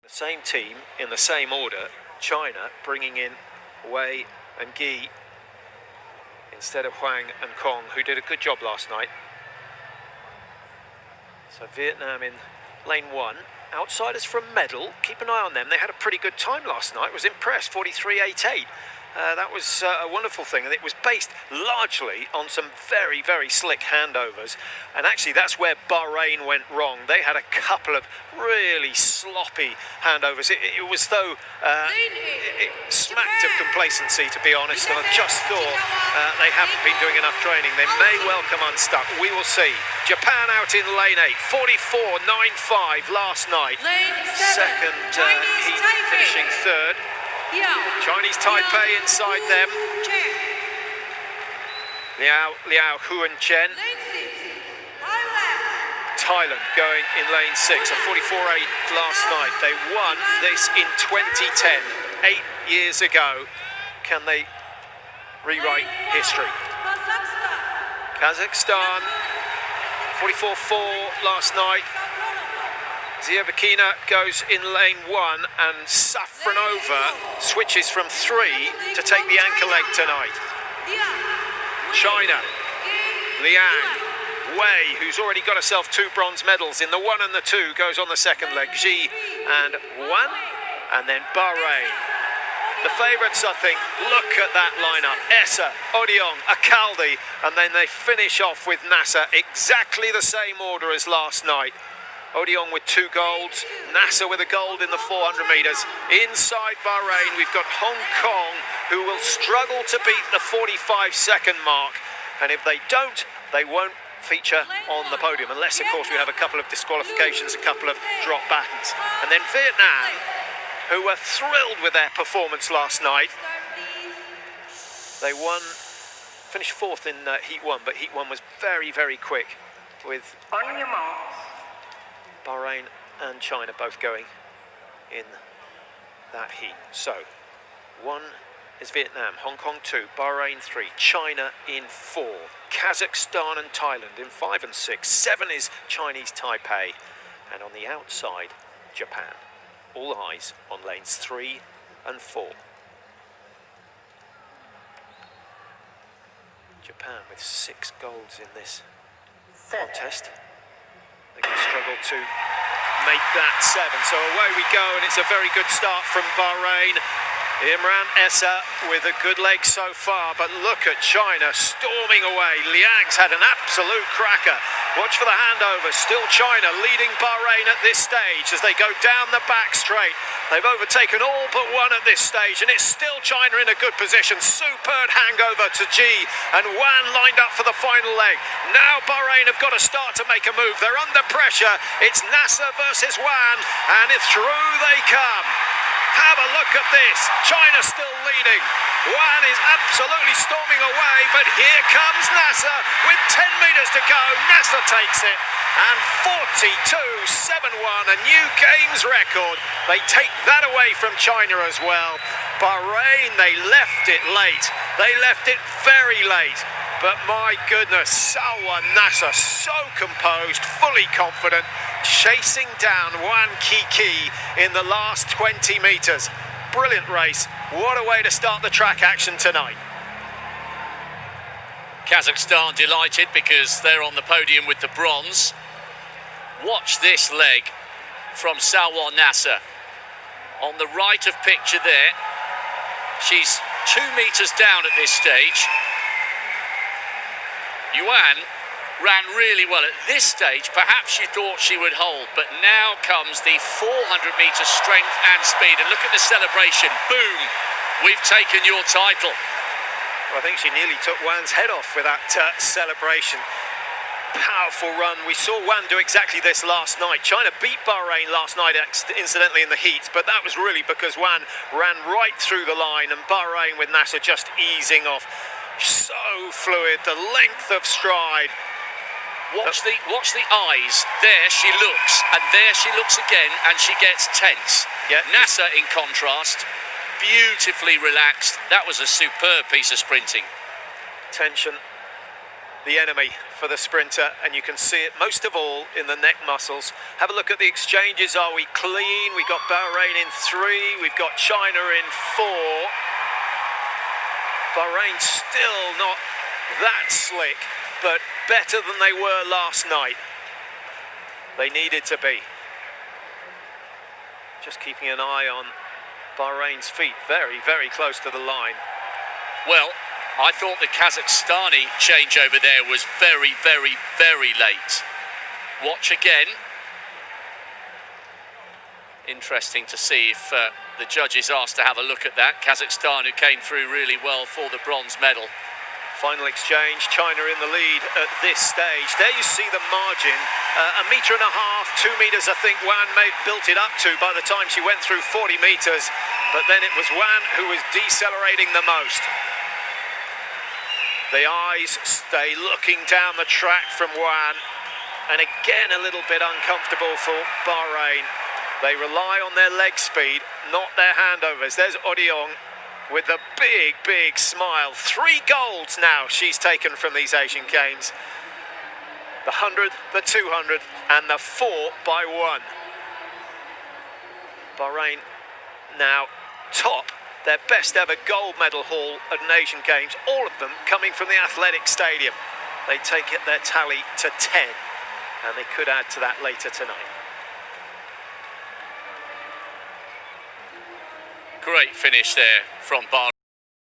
The same team in the same order, China bringing in Wei and Gi instead of Huang and Kong, who did a good job last night. So Vietnam in lane 1. Outsiders from medal, keep an eye on them. They had a pretty good time last night. Was impressed, 43.88. That was a wonderful thing, and it was based largely on some very, very slick handovers. And actually, that's where Bahrain went wrong. They had a couple of really sloppy handovers. It was though it smacked of complacency, to be honest. And I just thought they haven't been doing enough training. They may well come unstuck. We will see. Japan out in lane 8, 44.95 last night. Second heat, finishing third. Chinese Taipei inside them. Liao Huan Chen. Thailand going in lane 6, a 44.8 last night. They won this in 2010, 8 years ago. Can they rewrite history? Kazakhstan, 44.4 last night. Ziabakina goes in lane 1 and Safranova switches from 3 to take the anchor leg tonight. China, Liang, Wei, who's already got herself 2 bronze medals in the 1 and the 2, goes on the second leg. Xi and Wan, and then Bahrain. The favourites, I think, look at that lineup. Essa, Odiong, Akaldi, and then they finish off with Nasser, exactly the same order as last night. Odiong with 2 golds, Nasser with a gold in the 400 metres. Inside Bahrain, we've got Hong Kong, who will struggle to beat the 45-second mark. And if they don't, they won't feature on the podium, unless, of course, we have a couple of disqualifications, a couple of drop battens. And then Vietnam, who were thrilled with their performance last night. They won, finished 4th in Heat 1, but Heat 1 was very, very quick with Bahrain and China both going in that heat. So, 1 is Vietnam, Hong Kong 2, Bahrain 3, China in 4, Kazakhstan and Thailand in 5 and 6, 7 is Chinese Taipei, and on the outside, Japan. All eyes on lanes 3 and 4. Japan with 6 golds in this contest. They're going to struggle to make that 7. So away we go, and it's a very good start from Bahrain. Imran Essa with a good leg so far, but look at China storming away. Liang's had an absolute cracker. Watch for the handover. Still China leading Bahrain at this stage as they go down the back straight. They've overtaken all but 1 at this stage, and it's still China in a good position. Superb hangover to Ji, and Wan lined up for the final leg. Now Bahrain have got to start to make a move. They're under pressure. It's Nasser versus Wan, and through they come. Have a look at this. China still leading. Wan is absolutely storming away, but here comes Nasser with 10 metres to go. Nasser takes it, and 42.71, a new games record. They take that away from China as well. Bahrain, they left it late. They left it very late. But my goodness, Salwa Nasser, so composed, fully confident, chasing down Wan Kiki in the last 20 metres. Brilliant race. What a way to start the track action tonight. Kazakhstan delighted because they're on the podium with the bronze. Watch this leg from Salwa Nasser. On the right of picture there, she's 2 metres down at this stage. Yuan ran really well at this stage. Perhaps she thought she would hold, but now comes the 400-metre strength and speed. And look at the celebration. Boom, we've taken your title. Well, I think she nearly took Wan's head off with that celebration. Powerful run. We saw Wan do exactly this last night. China beat Bahrain last night, incidentally, in the heats, but that was really because Wan ran right through the line, and Bahrain with Nasser just easing off. So fluid, the length of stride. Watch the eyes. There she looks, and there she looks again, and she gets tense. Yeah, Nasser, in contrast, beautifully relaxed. That was a superb piece of sprinting. Tension the enemy for the sprinter, and you can see it most of all in the neck muscles. Have a look at the exchanges. Are we clean? We've got Bahrain in 3, we've got China in 4. Bahrain still not that slick, but better than they were last night. They needed to be. Just keeping an eye on Bahrain's feet, very, very close to the line. Well, I thought the Kazakhstani changeover there was very, very, very late. Watch again. Interesting to see if the judge is asked to have a look at that. Kazakhstan, who came through really well for the bronze medal. Final exchange, China in the lead at this stage. There you see the margin, 1.5 meters, 2 meters I think Wan may have built it up to by the time she went through 40 meters, but then it was Wan who was decelerating the most. The eyes stay looking down the track from Wan, and again a little bit uncomfortable for Bahrain. They rely on their leg speed, not their handovers. There's Odiong with a big, big smile. 3 golds now she's taken from these Asian Games. The 100, the 200, and the 4x1. Bahrain now top their best ever gold medal haul at an Asian Games, all of them coming from the athletic stadium. They take their tally to 10, and they could add to that later tonight. Great finish there from Bahrain.